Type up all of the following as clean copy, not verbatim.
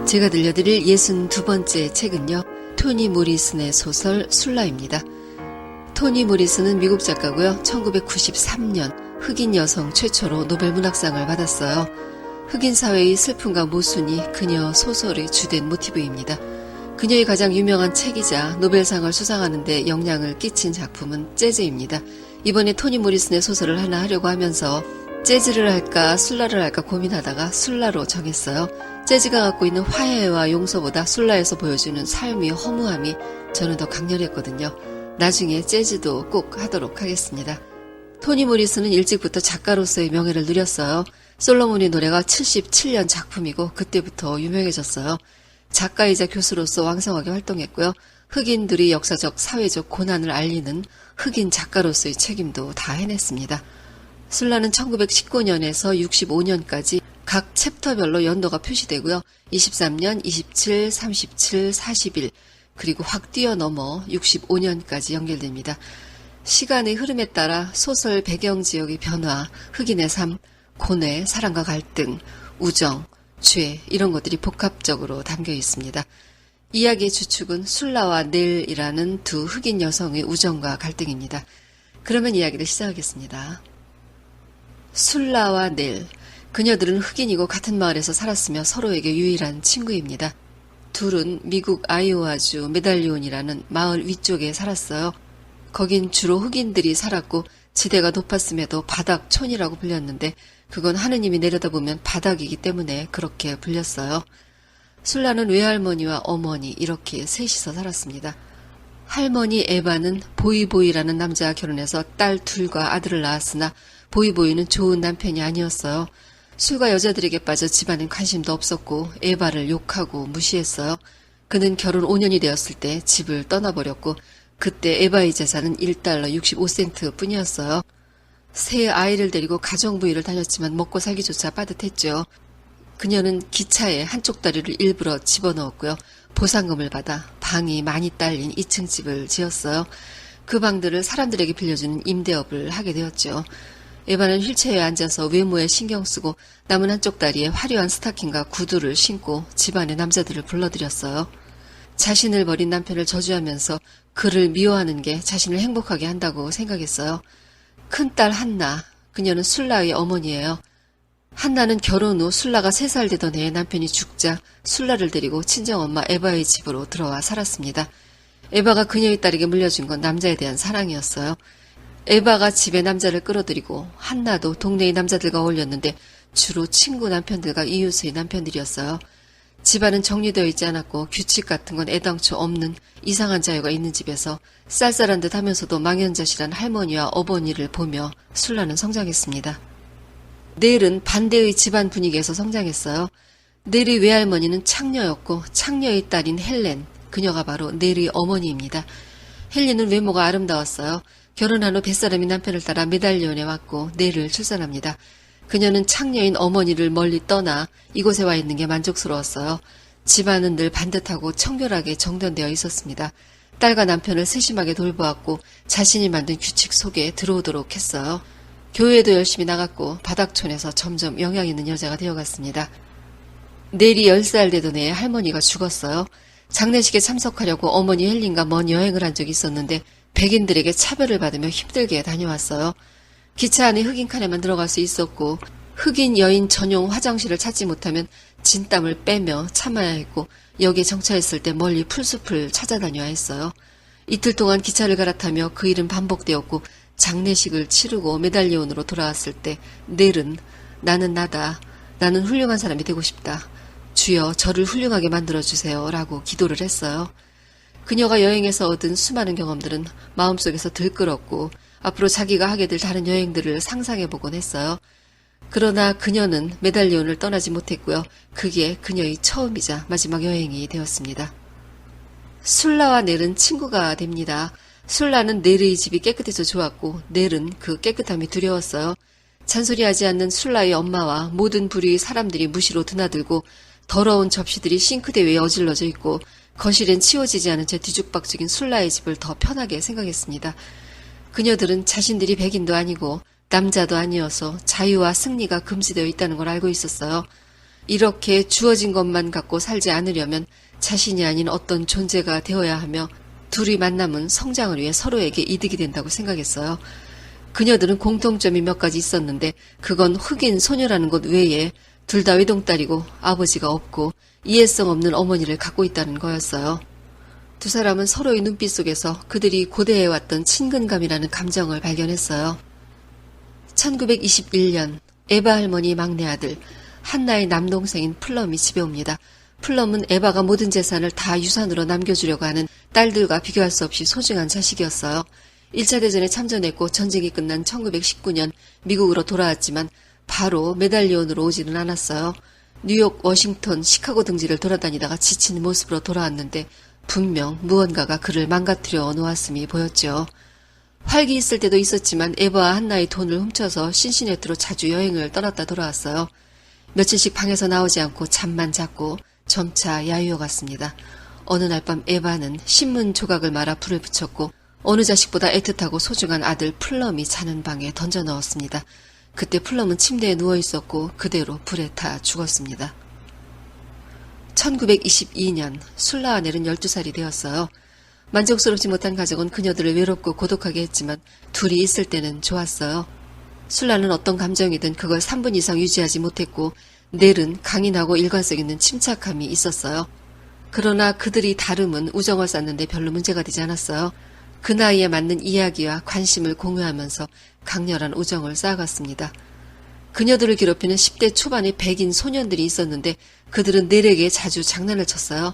제가 들려드릴 62번째 책은요, 토니 모리슨의 소설 술라입니다. 토니 모리슨은 미국 작가고요. 1993년 흑인 여성 최초로 노벨 문학상을 받았어요. 흑인 사회의 슬픔과 모순이 그녀 소설의 주된 모티브입니다. 그녀의 가장 유명한 책이자 노벨상을 수상하는 데 영향을 끼친 작품은 재즈입니다. 이번에 토니 모리슨의 소설을 하나 하려고 하면서 재즈를 할까 술라를 할까 고민하다가 술라로 정했어요. 재즈가 갖고 있는 화해와 용서보다 술라에서 보여주는 삶의 허무함이 저는 더 강렬했거든요. 나중에 재즈도 꼭 하도록 하겠습니다. 토니 모리슨은 일찍부터 작가로서의 명예를 누렸어요. 솔로몬의 노래가 77년 작품이고 그때부터 유명해졌어요. 작가이자 교수로서 왕성하게 활동했고요. 흑인들이 역사적, 사회적 고난을 알리는 흑인 작가로서의 책임도 다 해냈습니다. 술라는 1919년에서 65년까지 각 챕터별로 연도가 표시되고요. 23년, 27, 37, 41 그리고 확 뛰어넘어 65년까지 연결됩니다. 시간의 흐름에 따라 소설 배경지역의 변화, 흑인의 삶, 고뇌, 사랑과 갈등, 우정, 죄 이런 것들이 복합적으로 담겨 있습니다. 이야기의 주축은 술라와 넬이라는 두 흑인 여성의 우정과 갈등입니다. 그러면 이야기를 시작하겠습니다. 술라와 넬, 그녀들은 흑인이고 같은 마을에서 살았으며 서로에게 유일한 친구입니다. 둘은 미국 아이오와주 메달리온이라는 마을 위쪽에 살았어요. 거긴 주로 흑인들이 살았고 지대가 높았음에도 바닥촌이라고 불렸는데 그건 하느님이 내려다보면 바닥이기 때문에 그렇게 불렸어요. 술라는 외할머니와 어머니 이렇게 셋이서 살았습니다. 할머니 에바는 보이보이라는 남자와 결혼해서 딸 둘과 아들을 낳았으나 보이보이는 좋은 남편이 아니었어요. 술과 여자들에게 빠져 집안엔 관심도 없었고 에바를 욕하고 무시했어요. 그는 결혼 5년이 되었을 때 집을 떠나버렸고 그때 에바의 재산은 1달러 65센트 뿐이었어요. 새 아이를 데리고 가정부일을 다녔지만 먹고 살기조차 빠듯했죠. 그녀는 기차에 한쪽 다리를 일부러 집어넣었고요. 보상금을 받아 방이 많이 딸린 2층 집을 지었어요. 그 방들을 사람들에게 빌려주는 임대업을 하게 되었죠. 에바는 휠체어에 앉아서 외모에 신경 쓰고 남은 한쪽 다리에 화려한 스타킹과 구두를 신고 집안의 남자들을 불러들였어요. 자신을 버린 남편을 저주하면서 그를 미워하는 게 자신을 행복하게 한다고 생각했어요. 큰딸 한나, 그녀는 술라의 어머니예요. 한나는 결혼 후 술라가 3살 되던 해에 남편이 죽자 술라를 데리고 친정엄마 에바의 집으로 들어와 살았습니다. 에바가 그녀의 딸에게 물려준 건 남자에 대한 사랑이었어요. 에바가 집에 남자를 끌어들이고 한나도 동네의 남자들과 어울렸는데 주로 친구 남편들과 이웃의 남편들이었어요. 집안은 정리되어 있지 않았고 규칙 같은 건 애당초 없는 이상한 자유가 있는 집에서 쌀쌀한 듯 하면서도 망연자실한 할머니와 어머니를 보며 술라는 성장했습니다. 넬은 반대의 집안 분위기에서 성장했어요. 넬의 외할머니는 창녀였고 창녀의 딸인 헬렌, 그녀가 바로 넬의 어머니입니다. 헬렌은 외모가 아름다웠어요. 결혼한 후 뱃사람이 남편을 따라 메달리온에 왔고 넬을 출산합니다. 그녀는 창녀인 어머니를 멀리 떠나 이곳에 와 있는 게 만족스러웠어요. 집안은 늘 반듯하고 청결하게 정돈되어 있었습니다. 딸과 남편을 세심하게 돌보았고 자신이 만든 규칙 속에 들어오도록 했어요. 교회도 열심히 나갔고 바닥촌에서 점점 영향 있는 여자가 되어갔습니다. 넬이 10살 되던 해에 할머니가 죽었어요. 장례식에 참석하려고 어머니 헬린과 먼 여행을 한 적이 있었는데 백인들에게 차별을 받으며 힘들게 다녀왔어요. 기차 안에 흑인 칸에만 들어갈 수 있었고 흑인 여인 전용 화장실을 찾지 못하면 진땀을 빼며 참아야 했고 역에 정차했을 때 멀리 풀숲을 찾아다녀야 했어요. 이틀 동안 기차를 갈아타며 그 일은 반복되었고 장례식을 치르고 메달리온으로 돌아왔을 때 넬은 나는 나다. 나는 훌륭한 사람이 되고 싶다. 주여 저를 훌륭하게 만들어주세요 라고 기도를 했어요. 그녀가 여행에서 얻은 수많은 경험들은 마음속에서 들끓었고 앞으로 자기가 하게 될 다른 여행들을 상상해보곤 했어요. 그러나 그녀는 메달리온을 떠나지 못했고요. 그게 그녀의 처음이자 마지막 여행이 되었습니다. 술라와 넬은 친구가 됩니다. 술라는 넬의 집이 깨끗해서 좋았고 넬은 그 깨끗함이 두려웠어요. 잔소리하지 않는 술라의 엄마와 모든 부류의 사람들이 무시로 드나들고 더러운 접시들이 싱크대 위에 어질러져 있고 거실엔 치워지지 않은 제 뒤죽박죽인 술라의 집을 더 편하게 생각했습니다. 그녀들은 자신들이 백인도 아니고 남자도 아니어서 자유와 승리가 금지되어 있다는 걸 알고 있었어요. 이렇게 주어진 것만 갖고 살지 않으려면 자신이 아닌 어떤 존재가 되어야 하며 둘이 만남은 성장을 위해 서로에게 이득이 된다고 생각했어요. 그녀들은 공통점이 몇 가지 있었는데 그건 흑인 소녀라는 것 외에 둘 다 외동딸이고 아버지가 없고 이해성 없는 어머니를 갖고 있다는 거였어요. 두 사람은 서로의 눈빛 속에서 그들이 고대해왔던 친근감이라는 감정을 발견했어요. 1921년 에바 할머니 막내 아들 한나의 남동생인 플럼이 집에 옵니다. 플럼은 에바가 모든 재산을 다 유산으로 남겨주려고 하는 딸들과 비교할 수 없이 소중한 자식이었어요. 1차 대전에 참전했고 전쟁이 끝난 1919년 미국으로 돌아왔지만 바로 메달리온으로 오지는 않았어요. 뉴욕, 워싱턴, 시카고 등지를 돌아다니다가 지친 모습으로 돌아왔는데 분명 무언가가 그를 망가뜨려 놓았음이 보였죠. 활기 있을 때도 있었지만 에바와 한나의 돈을 훔쳐서 신시내티로 자주 여행을 떠났다 돌아왔어요. 며칠씩 방에서 나오지 않고 잠만 잤고 점차 야유어갔습니다. 어느 날 밤 에바는 신문 조각을 말아 불을 붙였고 어느 자식보다 애틋하고 소중한 아들 플럼이 자는 방에 던져 넣었습니다. 그때 플럼은 침대에 누워있었고 그대로 불에 타 죽었습니다. 1922년 술라와 넬은 12살이 되었어요. 만족스럽지 못한 가족은 그녀들을 외롭고 고독하게 했지만 둘이 있을 때는 좋았어요. 술라는 어떤 감정이든 그걸 3분 이상 유지하지 못했고 넬은 강인하고 일관성 있는 침착함이 있었어요. 그러나 그들이 다름은 우정을 쌓는데 별로 문제가 되지 않았어요. 그 나이에 맞는 이야기와 관심을 공유하면서 강렬한 우정을 쌓아갔습니다. 그녀들을 괴롭히는 10대 초반의 백인 소년들이 있었는데 그들은 넬에게 자주 장난을 쳤어요.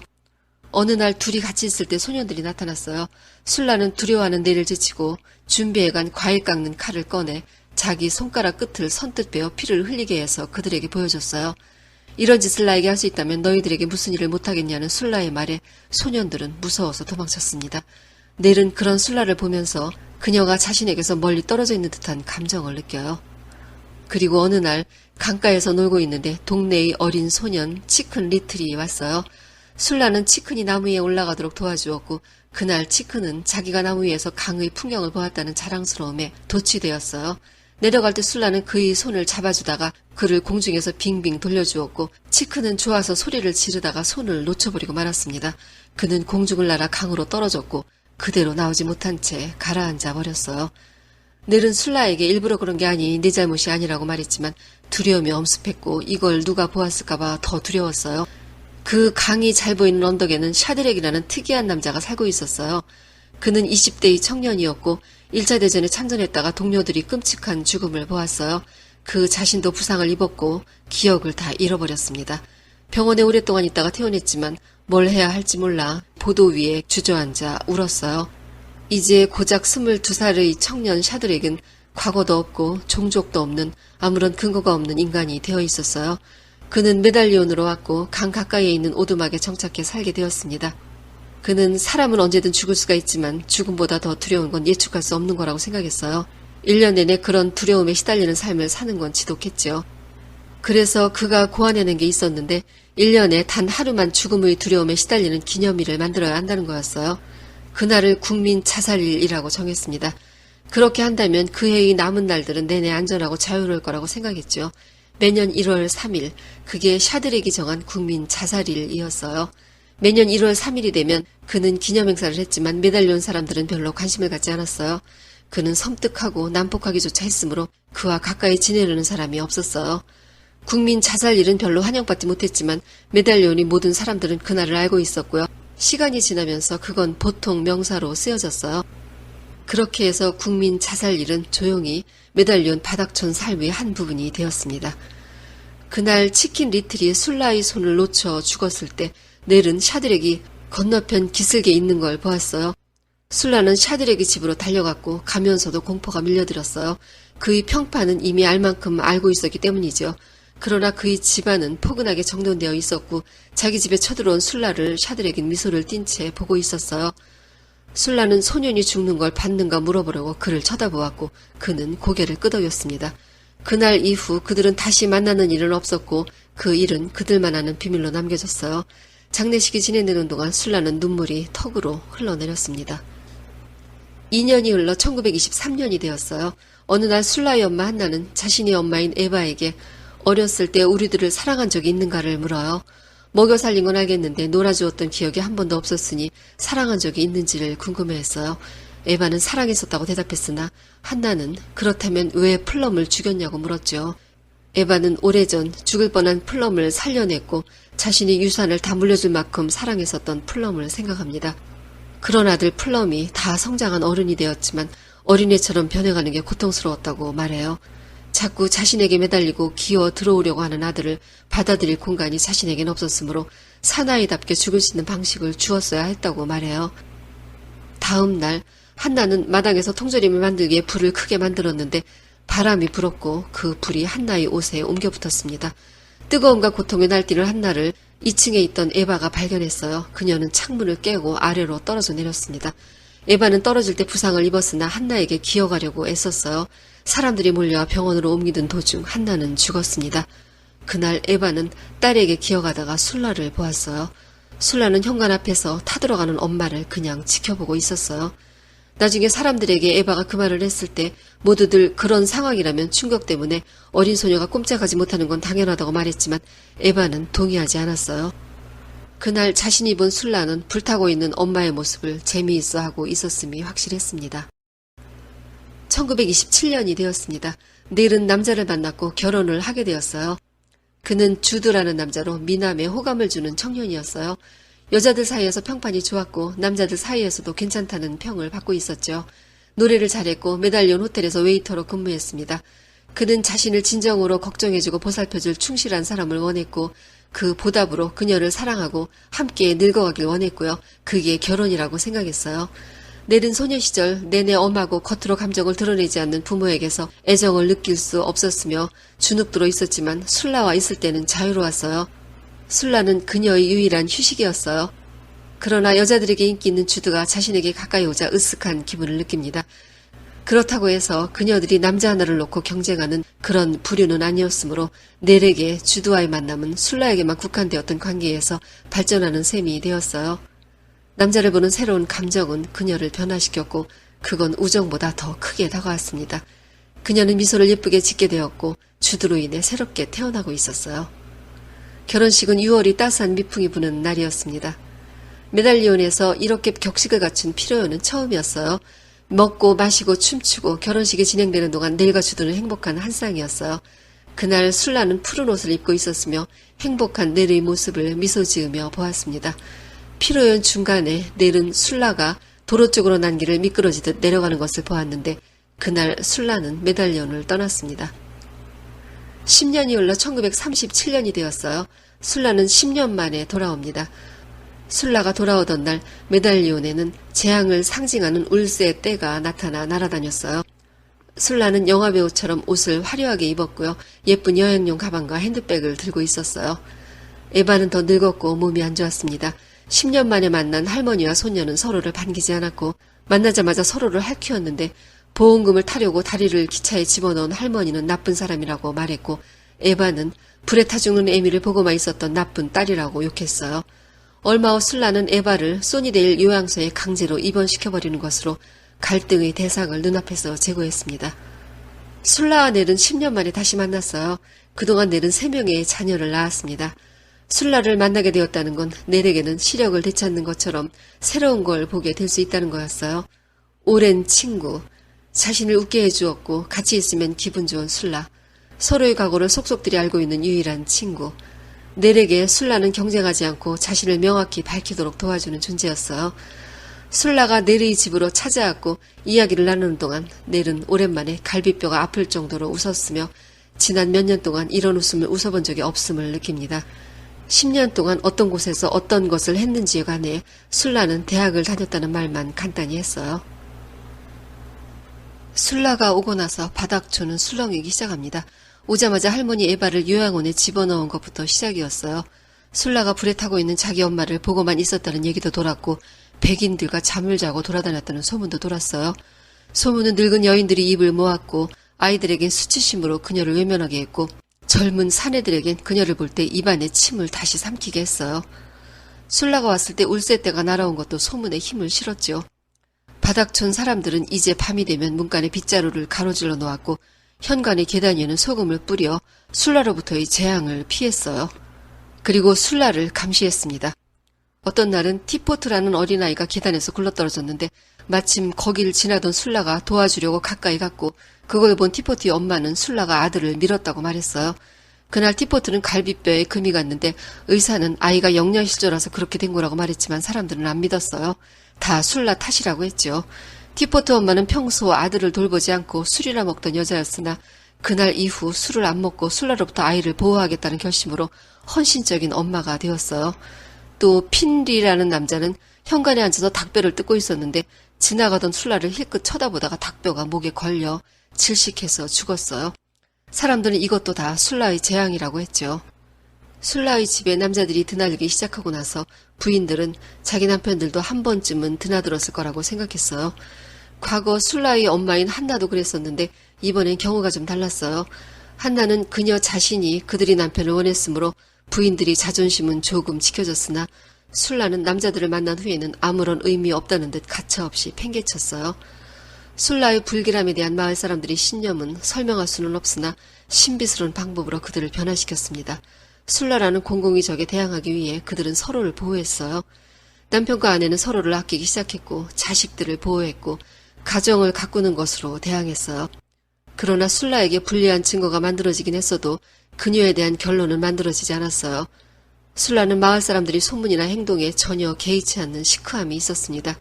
어느 날 둘이 같이 있을 때 소년들이 나타났어요. 술라는 두려워하는 넬을 제치고 준비해간 과일 깎는 칼을 꺼내 자기 손가락 끝을 선뜻 베어 피를 흘리게 해서 그들에게 보여줬어요. 이런 짓을 나에게 할 수 있다면 너희들에게 무슨 일을 못하겠냐는 술라의 말에 소년들은 무서워서 도망쳤습니다. 넬은 그런 술라를 보면서 그녀가 자신에게서 멀리 떨어져 있는 듯한 감정을 느껴요. 그리고 어느 날 강가에서 놀고 있는데 동네의 어린 소년 치큰 리틀이 왔어요. 술라는 치큰이 나무 위에 올라가도록 도와주었고 그날 치큰은 자기가 나무 위에서 강의 풍경을 보았다는 자랑스러움에 도취되었어요. 내려갈 때 술라는 그의 손을 잡아주다가 그를 공중에서 빙빙 돌려주었고 치큰은 좋아서 소리를 지르다가 손을 놓쳐버리고 말았습니다. 그는 공중을 날아 강으로 떨어졌고 그대로 나오지 못한 채 가라앉아 버렸어요. 넬은 술라에게 일부러 그런 게 아니 네 잘못이 아니라고 말했지만 두려움이 엄습했고 이걸 누가 보았을까봐 더 두려웠어요. 그 강이 잘 보이는 언덕에는 샤드렉이라는 특이한 남자가 살고 있었어요. 그는 20대의 청년이었고 1차 대전에 참전했다가 동료들이 끔찍한 죽음을 보았어요. 그 자신도 부상을 입었고 기억을 다 잃어버렸습니다. 병원에 오랫동안 있다가 퇴원했지만 뭘 해야 할지 몰라 보도 위에 주저앉아 울었어요. 이제 고작 22살의 청년 샤드렉은 과거도 없고 종족도 없는 아무런 근거가 없는 인간이 되어 있었어요. 그는 메달리온으로 왔고 강 가까이에 있는 오두막에 정착해 살게 되었습니다. 그는 사람은 언제든 죽을 수가 있지만 죽음보다 더 두려운 건 예측할 수 없는 거라고 생각했어요. 1년 내내 그런 두려움에 시달리는 삶을 사는 건 지독했죠. 그래서 그가 고안해낸 게 있었는데 1년에 단 하루만 죽음의 두려움에 시달리는 기념일을 만들어야 한다는 거였어요. 그날을 국민 자살일이라고 정했습니다. 그렇게 한다면 그 해의 남은 날들은 내내 안전하고 자유로울 거라고 생각했죠. 매년 1월 3일, 그게 샤드렉이 정한 국민 자살일이었어요. 매년 1월 3일이 되면 그는 기념행사를 했지만 메달리온 사람들은 별로 관심을 갖지 않았어요. 그는 섬뜩하고 난폭하기조차 했으므로 그와 가까이 지내려는 사람이 없었어요. 국민 자살일은 별로 환영받지 못했지만 메달리온이 모든 사람들은 그날을 알고 있었고요. 시간이 지나면서 그건 보통 명사로 쓰여졌어요. 그렇게 해서 국민 자살일은 조용히 메달리온 바닥촌 삶의 한 부분이 되었습니다. 그날 치킨 리틀이 술라의 손을 놓쳐 죽었을 때 넬은 샤드렉이 건너편 기슭에 있는 걸 보았어요. 술라는 샤드렉의 집으로 달려갔고 가면서도 공포가 밀려들었어요. 그의 평판은 이미 알 만큼 알고 있었기 때문이죠. 그러나 그의 집안은 포근하게 정돈되어 있었고 자기 집에 쳐들어온 술라를 샤드렉은 미소를 띤 채 보고 있었어요. 술라는 소년이 죽는 걸 봤는가 물어보려고 그를 쳐다보았고 그는 고개를 끄덕였습니다. 그날 이후 그들은 다시 만나는 일은 없었고 그 일은 그들만 아는 비밀로 남겨졌어요. 장례식이 진행되는 동안 술라는 눈물이 턱으로 흘러내렸습니다. 2년이 흘러 1923년이 되었어요. 어느 날 술라의 엄마 한나는 자신의 엄마인 에바에게 어렸을 때 우리들을 사랑한 적이 있는가를 물어요. 먹여 살린 건 알겠는데 놀아주었던 기억이 한 번도 없었으니 사랑한 적이 있는지를 궁금해했어요. 에바는 사랑했었다고 대답했으나 한나는 그렇다면 왜 플럼을 죽였냐고 물었죠. 에바는 오래전 죽을 뻔한 플럼을 살려냈고 자신이 유산을 다 물려줄 만큼 사랑했었던 플럼을 생각합니다. 그런 아들 플럼이 다 성장한 어른이 되었지만 어린애처럼 변해가는 게 고통스러웠다고 말해요. 자꾸 자신에게 매달리고 기어 들어오려고 하는 아들을 받아들일 공간이 자신에겐 없었으므로 사나이답게 죽을 수 있는 방식을 주었어야 했다고 말해요. 다음 날 한나는 마당에서 통조림을 만들기 위해 불을 크게 만들었는데 바람이 불었고 그 불이 한나의 옷에 옮겨 붙었습니다. 뜨거움과 고통에 날뛰는 한나를 2층에 있던 에바가 발견했어요. 그녀는 창문을 깨고 아래로 떨어져 내렸습니다. 에바는 떨어질 때 부상을 입었으나 한나에게 기어가려고 애썼어요. 사람들이 몰려와 병원으로 옮기던 도중 한나는 죽었습니다. 그날 에바는 딸에게 기어가다가 술라를 보았어요. 술라는 현관 앞에서 타들어가는 엄마를 그냥 지켜보고 있었어요. 나중에 사람들에게 에바가 그 말을 했을 때 모두들 그런 상황이라면 충격 때문에 어린 소녀가 꼼짝하지 못하는 건 당연하다고 말했지만 에바는 동의하지 않았어요. 그날 자신이 본 술라는 불타고 있는 엄마의 모습을 재미있어 하고 있었음이 확실했습니다. 1927년이 되었습니다. 넬은 남자를 만났고 결혼을 하게 되었어요. 그는 주드라는 남자로 미남에 호감을 주는 청년이었어요. 여자들 사이에서 평판이 좋았고 남자들 사이에서도 괜찮다는 평을 받고 있었죠. 노래를 잘했고 메달리온 호텔에서 웨이터로 근무했습니다. 그는 자신을 진정으로 걱정해주고 보살펴줄 충실한 사람을 원했고 그 보답으로 그녀를 사랑하고 함께 늙어가길 원했고요. 그게 결혼이라고 생각했어요. 넬은 소녀 시절 내내 엄하고 겉으로 감정을 드러내지 않는 부모에게서 애정을 느낄 수 없었으며 주눅들어 있었지만 술라와 있을 때는 자유로웠어요. 술라는 그녀의 유일한 휴식이었어요. 그러나 여자들에게 인기 있는 주드가 자신에게 가까이 오자 으쓱한 기분을 느낍니다. 그렇다고 해서 그녀들이 남자 하나를 놓고 경쟁하는 그런 부류는 아니었으므로 넬에게 주드와의 만남은 술라에게만 국한되었던 관계에서 발전하는 셈이 되었어요. 남자를 보는 새로운 감정은 그녀를 변화시켰고 그건 우정보다 더 크게 다가왔습니다. 그녀는 미소를 예쁘게 짓게 되었고 주드로 인해 새롭게 태어나고 있었어요. 결혼식은 6월이 따스한 미풍이 부는 날이었습니다. 메달리온에서 이렇게 격식을 갖춘 피로연은 처음이었어요. 먹고 마시고 춤추고 결혼식이 진행되는 동안 넬과 주드는 행복한 한 쌍이었어요. 그날 술라는 푸른 옷을 입고 있었으며 행복한 넬의 모습을 미소 지으며 보았습니다. 피로연 중간에 넬은 술라가 도로 쪽으로 난 길을 미끄러지듯 내려가는 것을 보았는데 그날 술라는 메달리온을 떠났습니다. 10년이 흘러 1937년이 되었어요. 술라는 10년 만에 돌아옵니다. 술라가 돌아오던 날 메달리온에는 재앙을 상징하는 울새의 떼가 나타나 날아다녔어요. 술라는 영화배우처럼 옷을 화려하게 입었고요. 예쁜 여행용 가방과 핸드백을 들고 있었어요. 에바는 더 늙었고 몸이 안 좋았습니다. 10년 만에 만난 할머니와 손녀는 서로를 반기지 않았고 만나자마자 서로를 할퀴었는데 보험금을 타려고 다리를 기차에 집어넣은 할머니는 나쁜 사람이라고 말했고 에바는 불에 타 죽는 에미를 보고만 있었던 나쁜 딸이라고 욕했어요. 얼마 후 술라는 에바를 소니데일 요양소에 강제로 입원시켜버리는 것으로 갈등의 대상을 눈앞에서 제거했습니다. 술라와 넬은 10년 만에 다시 만났어요. 그동안 넬은 3명의 자녀를 낳았습니다. 술라를 만나게 되었다는 건 넬에게는 시력을 되찾는 것처럼 새로운 걸 보게 될 수 있다는 거였어요. 오랜 친구, 자신을 웃게 해주었고 같이 있으면 기분 좋은 술라, 서로의 각오를 속속들이 알고 있는 유일한 친구. 넬에게 술라는 경쟁하지 않고 자신을 명확히 밝히도록 도와주는 존재였어요. 술라가 넬의 집으로 찾아왔고 이야기를 나누는 동안 넬은 오랜만에 갈비뼈가 아플 정도로 웃었으며 지난 몇 년 동안 이런 웃음을 웃어본 적이 없음을 느낍니다. 10년 동안 어떤 곳에서 어떤 것을 했는지에 관해 술라는 대학을 다녔다는 말만 간단히 했어요. 술라가 오고 나서 바닥초는 술렁이기 시작합니다. 오자마자 할머니 에바를 요양원에 집어넣은 것부터 시작이었어요. 술라가 불에 타고 있는 자기 엄마를 보고만 있었다는 얘기도 돌았고 백인들과 잠을 자고 돌아다녔다는 소문도 돌았어요. 소문은 늙은 여인들이 입을 모았고 아이들에겐 수치심으로 그녀를 외면하게 했고 젊은 사내들에겐 그녀를 볼 때 입안에 침을 다시 삼키게 했어요. 술라가 왔을 때 울새떼가 날아온 것도 소문에 힘을 실었죠. 바닥촌 사람들은 이제 밤이 되면 문간에 빗자루를 가로질러 놓았고 현관의 계단 위에는 소금을 뿌려 술라로부터의 재앙을 피했어요. 그리고 술라를 감시했습니다. 어떤 날은 티포트라는 어린아이가 계단에서 굴러떨어졌는데 마침 거길 지나던 술라가 도와주려고 가까이 갔고 그걸 본 티포트의 엄마는 술라가 아들을 밀었다고 말했어요. 그날 티포트는 갈비뼈에 금이 갔는데 의사는 아이가 영양실조라서 그렇게 된 거라고 말했지만 사람들은 안 믿었어요. 다 술라 탓이라고 했죠. 티포트 엄마는 평소 아들을 돌보지 않고 술이나 먹던 여자였으나 그날 이후 술을 안 먹고 술라로부터 아이를 보호하겠다는 결심으로 헌신적인 엄마가 되었어요. 또 핀리라는 남자는 현관에 앉아서 닭뼈를 뜯고 있었는데 지나가던 술라를 힐끗 쳐다보다가 닭뼈가 목에 걸려 질식해서 죽었어요. 사람들은 이것도 다 술라의 재앙이라고 했죠. 술라의 집에 남자들이 드나들기 시작하고 나서 부인들은 자기 남편들도 한 번쯤은 드나들었을 거라고 생각했어요. 과거 술라의 엄마인 한나도 그랬었는데 이번엔 경우가 좀 달랐어요. 한나는 그녀 자신이 그들이 남편을 원했으므로 부인들이 자존심은 조금 지켜졌으나 술라는 남자들을 만난 후에는 아무런 의미 없다는 듯 가차없이 팽개쳤어요. 술라의 불길함에 대한 마을 사람들의 신념은 설명할 수는 없으나 신비스러운 방법으로 그들을 변화시켰습니다. 술라라는 공공의 적에 대항하기 위해 그들은 서로를 보호했어요. 남편과 아내는 서로를 아끼기 시작했고 자식들을 보호했고 가정을 가꾸는 것으로 대항했어요. 그러나 술라에게 불리한 증거가 만들어지긴 했어도 그녀에 대한 결론은 만들어지지 않았어요. 술라는 마을 사람들이 소문이나 행동에 전혀 개의치 않는 시크함이 있었습니다.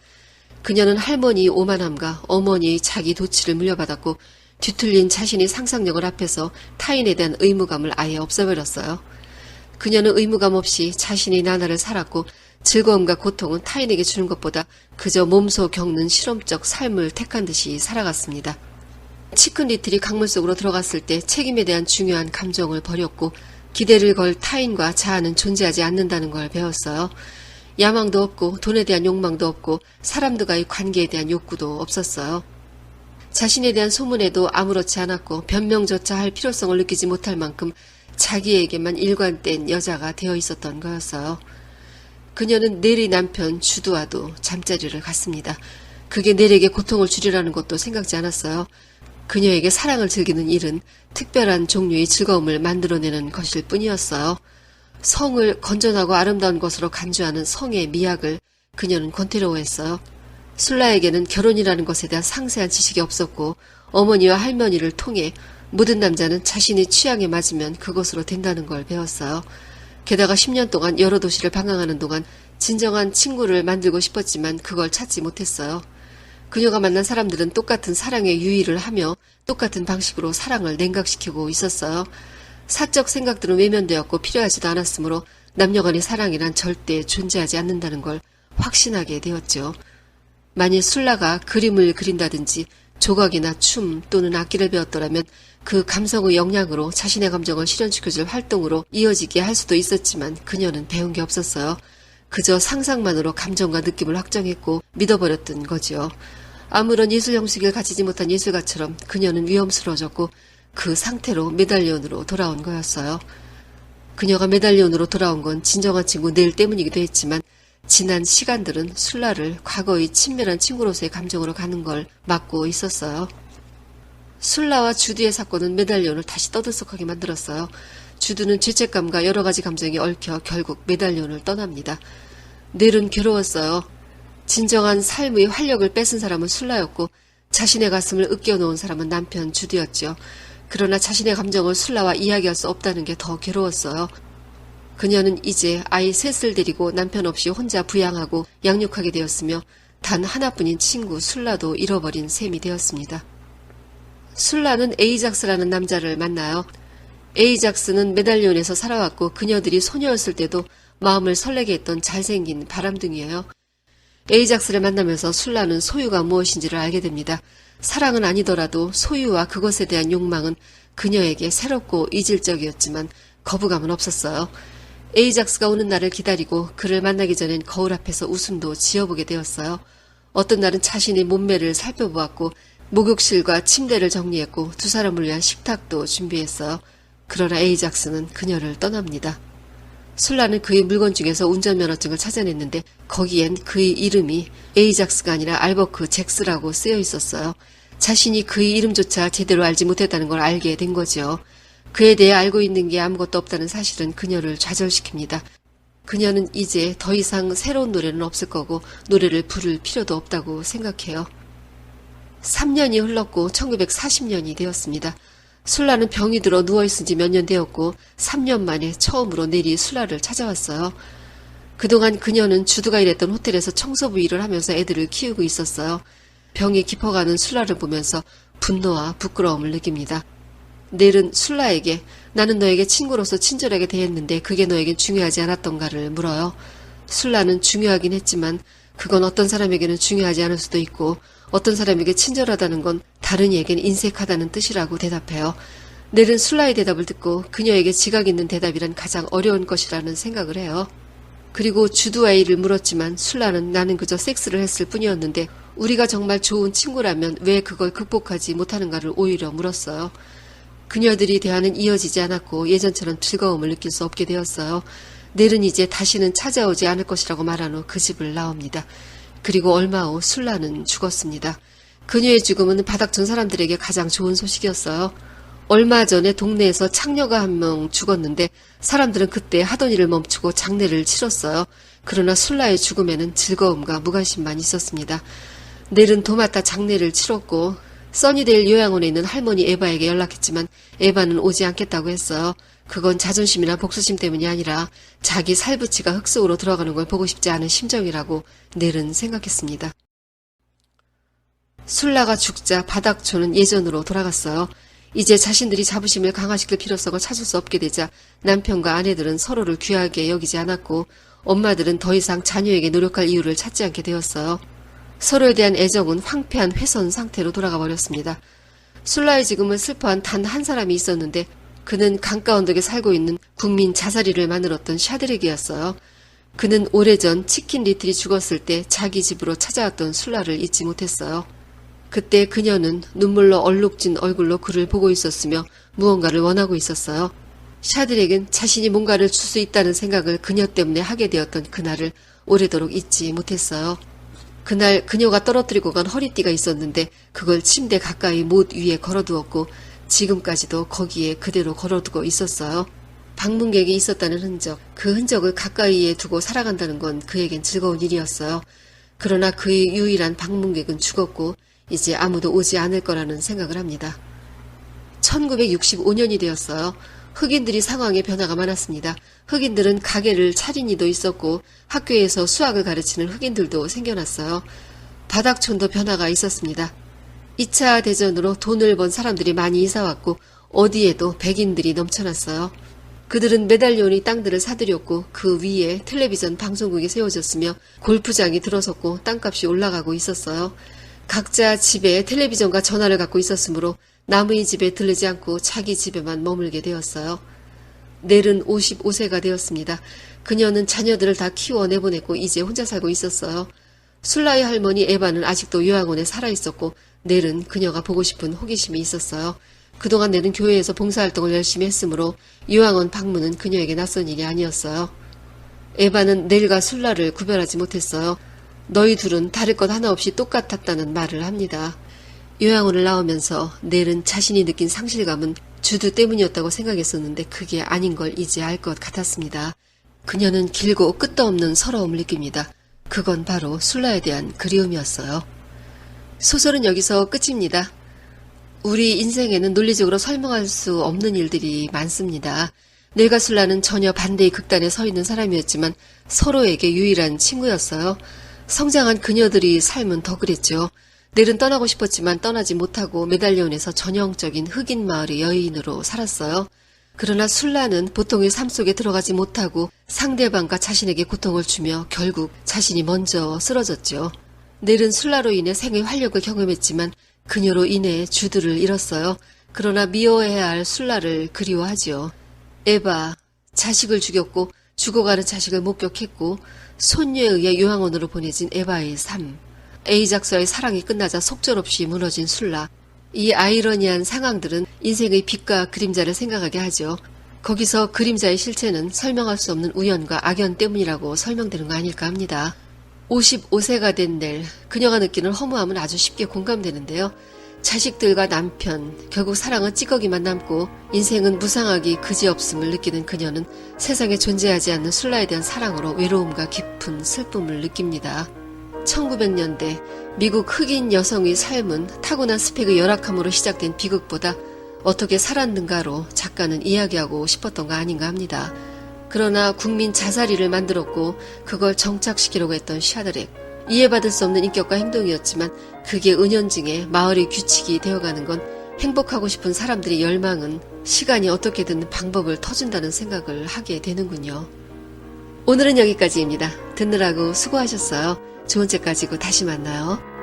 그녀는 할머니의 오만함과 어머니의 자기 도치를 물려받았고 뒤틀린 자신의 상상력을 앞에서 타인에 대한 의무감을 아예 없애버렸어요. 그녀는 의무감 없이 자신의 나날을 살았고 즐거움과 고통은 타인에게 주는 것보다 그저 몸소 겪는 실험적 삶을 택한 듯이 살아갔습니다. 치큰 리틀이 강물 속으로 들어갔을 때 책임에 대한 중요한 감정을 버렸고 기대를 걸 타인과 자아는 존재하지 않는다는 걸 배웠어요. 야망도 없고 돈에 대한 욕망도 없고 사람들과의 관계에 대한 욕구도 없었어요. 자신에 대한 소문에도 아무렇지 않았고 변명조차 할 필요성을 느끼지 못할 만큼 자기에게만 일관된 여자가 되어 있었던 거였어요. 그녀는 넬의 남편 주두와도 잠자리를 갔습니다. 그게 넬에게 고통을 주리라는 것도 생각지 않았어요. 그녀에게 사랑을 즐기는 일은 특별한 종류의 즐거움을 만들어내는 것일 뿐이었어요. 성을 건전하고 아름다운 것으로 간주하는 성의 미학을 그녀는 권태로워했어요. 술라에게는 결혼이라는 것에 대한 상세한 지식이 없었고 어머니와 할머니를 통해 모든 남자는 자신의 취향에 맞으면 그것으로 된다는 걸 배웠어요. 게다가 10년 동안 여러 도시를 방황하는 동안 진정한 친구를 만들고 싶었지만 그걸 찾지 못했어요. 그녀가 만난 사람들은 똑같은 사랑에 유의를 하며 똑같은 방식으로 사랑을 냉각시키고 있었어요. 사적 생각들은 외면되었고 필요하지도 않았으므로 남녀간의 사랑이란 절대 존재하지 않는다는 걸 확신하게 되었죠. 만일 술라가 그림을 그린다든지 조각이나 춤 또는 악기를 배웠더라면 그 감성의 영향으로 자신의 감정을 실현시켜줄 활동으로 이어지게 할 수도 있었지만 그녀는 배운 게 없었어요. 그저 상상만으로 감정과 느낌을 확정했고 믿어버렸던 거죠. 아무런 예술 형식을 가지지 못한 예술가처럼 그녀는 위험스러워졌고 그 상태로 메달리온으로 돌아온 거였어요. 그녀가 메달리온으로 돌아온 건 진정한 친구 넬 때문이기도 했지만 지난 시간들은 술라를 과거의 친밀한 친구로서의 감정으로 가는 걸 막고 있었어요. 술라와 주두의 사건은 메달리온을 다시 떠들썩하게 만들었어요. 주두는 죄책감과 여러 가지 감정이 얽혀 결국 메달리온을 떠납니다. 넬은 괴로웠어요. 진정한 삶의 활력을 뺏은 사람은 술라였고 자신의 가슴을 으깨어놓은 사람은 남편 주두였죠. 그러나 자신의 감정을 술라와 이야기할 수 없다는 게 더 괴로웠어요. 그녀는 이제 아이 셋을 데리고 남편 없이 혼자 부양하고 양육하게 되었으며 단 하나뿐인 친구 술라도 잃어버린 셈이 되었습니다. 술라는 에이작스라는 남자를 만나요. 에이작스는 메달리온에서 살아왔고 그녀들이 소녀였을 때도 마음을 설레게 했던 잘생긴 바람둥이에요. 에이작스를 만나면서 술라는 소유가 무엇인지를 알게 됩니다. 사랑은 아니더라도 소유와 그것에 대한 욕망은 그녀에게 새롭고 이질적이었지만 거부감은 없었어요. 에이작스가 오는 날을 기다리고 그를 만나기 전엔 거울 앞에서 웃음도 지어보게 되었어요. 어떤 날은 자신의 몸매를 살펴보았고 목욕실과 침대를 정리했고 두 사람을 위한 식탁도 준비했어요. 그러나 에이작스는 그녀를 떠납니다. 술라는 그의 물건 중에서 운전면허증을 찾아냈는데 거기엔 그의 이름이 에이작스가 아니라 알버크 잭스라고 쓰여 있었어요. 자신이 그의 이름조차 제대로 알지 못했다는 걸 알게 된 거죠. 그에 대해 알고 있는 게 아무것도 없다는 사실은 그녀를 좌절시킵니다. 그녀는 이제 더 이상 새로운 노래는 없을 거고 노래를 부를 필요도 없다고 생각해요. 3년이 흘렀고 1940년이 되었습니다. 술라는 병이 들어 누워있은 지 몇 년 되었고 3년 만에 처음으로 내리 술라를 찾아왔어요. 그동안 그녀는 주두가 일했던 호텔에서 청소부 일을 하면서 애들을 키우고 있었어요. 병이 깊어가는 술라를 보면서 분노와 부끄러움을 느낍니다. 넬은 술라에게 나는 너에게 친구로서 친절하게 대했는데 그게 너에겐 중요하지 않았던가를 물어요. 술라는 중요하긴 했지만 그건 어떤 사람에게는 중요하지 않을 수도 있고 어떤 사람에게 친절하다는 건 다른 이에겐 인색하다는 뜻이라고 대답해요. 넬은 술라의 대답을 듣고 그녀에게 지각 있는 대답이란 가장 어려운 것이라는 생각을 해요. 그리고 주두 아이를 물었지만 술라는 나는 그저 섹스를 했을 뿐이었는데 우리가 정말 좋은 친구라면 왜 그걸 극복하지 못하는가를 오히려 물었어요. 그녀들이 대화는 이어지지 않았고 예전처럼 즐거움을 느낄 수 없게 되었어요. 넬은 이제 다시는 찾아오지 않을 것이라고 말한 후 그 집을 나옵니다. 그리고 얼마 후 술라는 죽었습니다. 그녀의 죽음은 바닥촌 사람들에게 가장 좋은 소식이었어요. 얼마 전에 동네에서 창녀가 한 명 죽었는데 사람들은 그때 하던 일을 멈추고 장례를 치렀어요. 그러나 술라의 죽음에는 즐거움과 무관심만 있었습니다. 넬은 도맡아 장례를 치렀고 써니데일 요양원에 있는 할머니 에바에게 연락했지만 에바는 오지 않겠다고 했어요. 그건 자존심이나 복수심 때문이 아니라 자기 살부치가 흙 속으로 들어가는 걸 보고 싶지 않은 심정이라고 넬은 생각했습니다. 술라가 죽자 바닥촌은 예전으로 돌아갔어요. 이제 자신들이 자부심을 강화시킬 필요성을 찾을 수 없게 되자 남편과 아내들은 서로를 귀하게 여기지 않았고 엄마들은 더 이상 자녀에게 노력할 이유를 찾지 않게 되었어요. 서로에 대한 애정은 황폐한 훼손 상태로 돌아가 버렸습니다. 술라의 지금을 슬퍼한 단 한 사람이 있었는데 그는 강가 언덕에 살고 있는 국민 자살이를 만들었던 샤드렉이었어요. 그는 오래전 치킨 리틀이 죽었을 때 자기 집으로 찾아왔던 술라를 잊지 못했어요. 그때 그녀는 눈물로 얼룩진 얼굴로 그를 보고 있었으며 무언가를 원하고 있었어요. 샤드렉은 자신이 뭔가를 줄 수 있다는 생각을 그녀 때문에 하게 되었던 그날을 오래도록 잊지 못했어요. 그날 그녀가 떨어뜨리고 간 허리띠가 있었는데 그걸 침대 가까이 못 위에 걸어두었고 지금까지도 거기에 그대로 걸어두고 있었어요. 방문객이 있었다는 흔적, 그 흔적을 가까이에 두고 살아간다는 건 그에겐 즐거운 일이었어요. 그러나 그의 유일한 방문객은 죽었고 이제 아무도 오지 않을 거라는 생각을 합니다. 1965년이 되었어요. 흑인들이 상황에 변화가 많았습니다. 흑인들은 가게를 차린 이도 있었고 학교에서 수학을 가르치는 흑인들도 생겨났어요. 바닥촌도 변화가 있었습니다. 2차 대전으로 돈을 번 사람들이 많이 이사왔고 어디에도 백인들이 넘쳐났어요. 그들은 메달리온이 땅들을 사들였고 그 위에 텔레비전 방송국이 세워졌으며 골프장이 들어섰고 땅값이 올라가고 있었어요. 각자 집에 텔레비전과 전화를 갖고 있었으므로 남의 집에 들르지 않고 자기 집에만 머물게 되었어요. 넬은 55세가 되었습니다. 그녀는 자녀들을 다 키워 내보냈고 이제 혼자 살고 있었어요. 술라의 할머니 에바는 아직도 요양원에 살아있었고 넬은 그녀가 보고 싶은 호기심이 있었어요. 그동안 넬은 교회에서 봉사활동을 열심히 했으므로 요양원 방문은 그녀에게 낯선 일이 아니었어요. 에바는 넬과 술라를 구별하지 못했어요. 너희 둘은 다를 것 하나 없이 똑같았다는 말을 합니다. 요양원을 나오면서 넬은 자신이 느낀 상실감은 주두 때문이었다고 생각했었는데 그게 아닌 걸 이제 알 것 같았습니다. 그녀는 길고 끝도 없는 서러움을 느낍니다. 그건 바로 술라에 대한 그리움이었어요. 소설은 여기서 끝입니다. 우리 인생에는 논리적으로 설명할 수 없는 일들이 많습니다. 넬과 술라는 전혀 반대의 극단에 서 있는 사람이었지만 서로에게 유일한 친구였어요. 성장한 그녀들이 삶은 더 그랬죠. 넬은 떠나고 싶었지만 떠나지 못하고 메달리온에서 전형적인 흑인 마을의 여인으로 살았어요. 그러나 술라는 보통의 삶 속에 들어가지 못하고 상대방과 자신에게 고통을 주며 결국 자신이 먼저 쓰러졌죠. 넬은 술라로 인해 생의 활력을 경험했지만 그녀로 인해 주두를 잃었어요. 그러나 미워해야 할 술라를 그리워하지요. 에바, 자식을 죽였고 죽어가는 자식을 목격했고 손녀에 의해 요양원으로 보내진 에바의 삶. 에이작서의 사랑이 끝나자 속절없이 무너진 술라. 이 아이러니한 상황들은 인생의 빛과 그림자를 생각하게 하죠. 거기서 그림자의 실체는 설명할 수 없는 우연과 악연 때문이라고 설명되는 거 아닐까 합니다. 55세가 된 넬, 그녀가 느끼는 허무함은 아주 쉽게 공감되는데요. 자식들과 남편, 결국 사랑은 찌꺼기만 남고 인생은 무상하기 그지없음을 느끼는 그녀는 세상에 존재하지 않는 술라에 대한 사랑으로 외로움과 깊은 슬픔을 느낍니다. 1900년대 미국 흑인 여성의 삶은 타고난 스펙의 열악함으로 시작된 비극보다 어떻게 살았는가로 작가는 이야기하고 싶었던 거 아닌가 합니다. 그러나 국민 자살이를 만들었고 그걸 정착시키려고 했던 샤드렉. 이해받을 수 없는 인격과 행동이었지만 그게 은연중에 마을의 규칙이 되어가는 건 행복하고 싶은 사람들의 열망은 시간이 어떻게든 방법을 터준다는 생각을 하게 되는군요. 오늘은 여기까지입니다. 듣느라고 수고하셨어요. 좋은 책 가지고 다시 만나요.